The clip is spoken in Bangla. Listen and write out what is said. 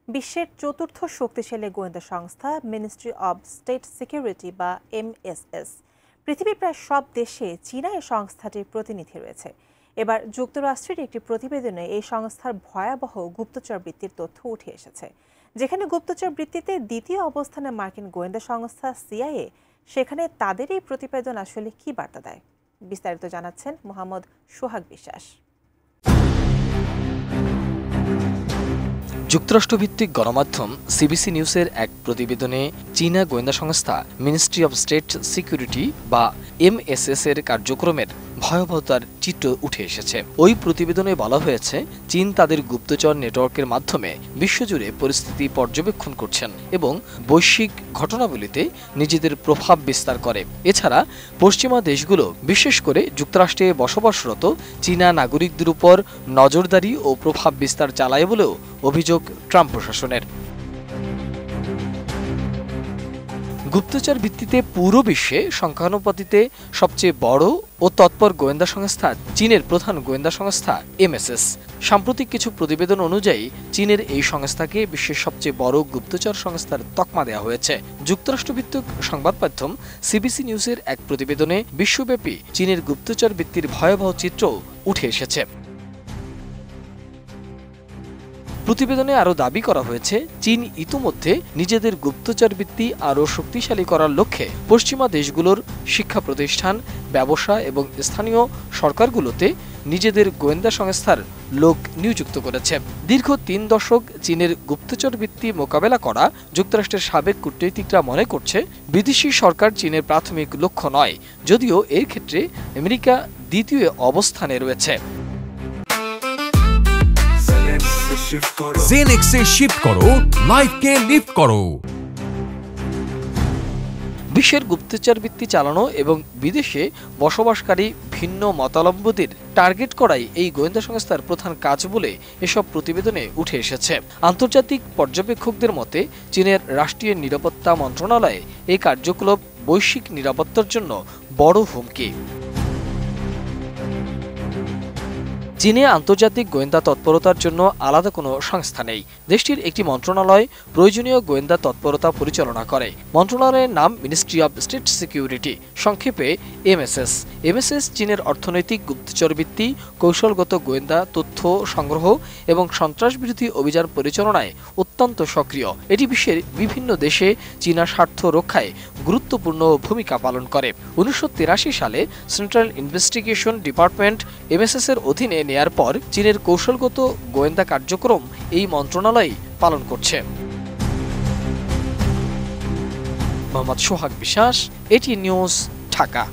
বিশ্বের চতুর্থ শক্তিশালী গোয়েন্দা সংস্থা মিনিস্ট্রি অব স্টেট সিকিউরিটি বা MSS পৃথিবীর প্রায় সব দেশে চীনা এই সংস্থাটির প্রতিনিধি রয়েছে। এবার যুক্তরাষ্ট্রের একটি প্রতিবেদনে এই সংস্থার ভয়াবহ গুপ্তচর বৃত্তির তথ্য উঠে এসেছে। যেখানে গুপ্তচর বৃত্তিতে দ্বিতীয় অবস্থানে মার্কিন গোয়েন্দা সংস্থা CIA, সেখানে তাদের এই প্রতিবেদন আসলে কি বার্তা দেয়? বিস্তারিত জানাচ্ছেন মোহাম্মদ সোহাগ বিশ্বাস। যুক্তরাষ্ট্রভিত্তিক গণমাধ্যম সিবিসি নিউজের এক প্রতিবেদনে চীনা গোয়েন্দা সংস্থা মিনিস্ট্রি অব স্টেট সিকিউরিটি বা MSS এর কার্যক্রমের ভয়াবহতার চিত্র উঠে এসেছে। ওই প্রতিবেদনে বলা হয়েছে, চীন তাদের গুপ্তচর নেটওয়ার্কের মাধ্যমে বিশ্বজুড়ে পরিস্থিতি পর্যবেক্ষণ করছেন এবং বৈশ্বিক ঘটনাবলিতে নিজেদের প্রভাব বিস্তার করে। এছাড়া পশ্চিমা দেশগুলো, বিশেষ করে যুক্তরাষ্ট্রে বসবাসরত চীনা নাগরিকদের উপর নজরদারি ও প্রভাব বিস্তার চালায় বলেও অভিযোগ ট্রাম্প প্রশাসনের। গুপ্তচর ভিত্তিতে পুরো বিশ্বে সংখ্যানুপাতিতে সবচেয়ে বড় ও তৎপর গোয়েন্দা সংস্থা চীনের প্রধান গোয়েন্দা সংস্থা MSS। সাম্প্রতিক কিছু প্রতিবেদন অনুযায়ী চীনের এই সংস্থাকে বিশ্বের সবচেয়ে বড় গুপ্তচর সংস্থার তকমা দেওয়া হয়েছে। যুক্তরাষ্ট্রভিত্তিক সংবাদ মাধ্যম সিবিসি নিউজের এক প্রতিবেদনে বিশ্বব্যাপী চীনের গুপ্তচর বৃত্তির ভয়াবহ চিত্র উঠে এসেছে। প্রতিবেদনে আরও দাবি করা হয়েছে, চীন ইতিমধ্যে নিজেদের গুপ্তচর বৃত্তি আরও শক্তিশালী করার লক্ষ্যে পশ্চিমা দেশগুলোর শিক্ষা প্রতিষ্ঠান, ব্যবসা এবং স্থানীয় সরকারগুলোতে নিজেদের গোয়েন্দা সংস্থার লোক নিযুক্ত করেছে। দীর্ঘ ৩ দশক চীনের গুপ্তচর বৃত্তি মোকাবেলা করা যুক্তরাষ্ট্রের সাবেক কূটনীতিকরা মনে করছে, বিদেশি সরকার চীনের প্রাথমিক লক্ষ্য নয়, যদিও এর ক্ষেত্রে আমেরিকা দ্বিতীয় অবস্থানে রয়েছে। জেনেক্সে শিফট করো, লাইফকে লিফট করো। বিশ্বের গুপ্তচর বৃত্তি চালানো এবং বিদেশে বসবাসকারী ভিন্ন মতাবলম্বীদের টার্গেট করাই এই গোয়েন্দা সংস্থার প্রধান কাজ বলে এসব প্রতিবেদনে উঠে এসেছে। আন্তর্জাতিক পর্যবেক্ষকদের মতে, চীনের রাষ্ট্রীয় নিরাপত্তা মন্ত্রণালয়ে এই কার্যকলাপ বৈশ্বিক নিরাপত্তার জন্য বড় হুমকি। চীনে আন্তর্জাতিক গোয়েন্দা তৎপরতার জন্য আলাদা কোনো সংস্থা নেই। দেশটির একটি মন্ত্রণালয় প্রয়োজনীয় গোয়েন্দা তৎপরতা পরিচালনা করে। মন্ত্রণালয়ের নাম মিনিস্ট্রি অব স্টেট সিকিউরিটি, সংক্ষেপে MSS। MSS চীনের অর্থনৈতিক গুপ্তচর বৃত্তি, কৌশলগত গোয়েন্দা তথ্য সংগ্রহ এবং সন্ত্রাসবিরোধী অভিযান পরিচালনায় অত্যন্ত সক্রিয়। এটি বিশ্বের বিভিন্ন দেশে চীনা স্বার্থ রক্ষায় গুরুত্বপূর্ণ ভূমিকা পালন করে। 1983 সালে সেন্ট্রাল ইনভেস্টিগেশন ডিপার্টমেন্ট MSS এর অধীনে নেয়ার পর চীনের কৌশলগত গোয়েন্দা কার্যক্রম এই মন্ত্রণালয় পালন করছে। মোহাম্মদ সোহাগ বিশ্বাস, ATN নিউজ, ঢাকা।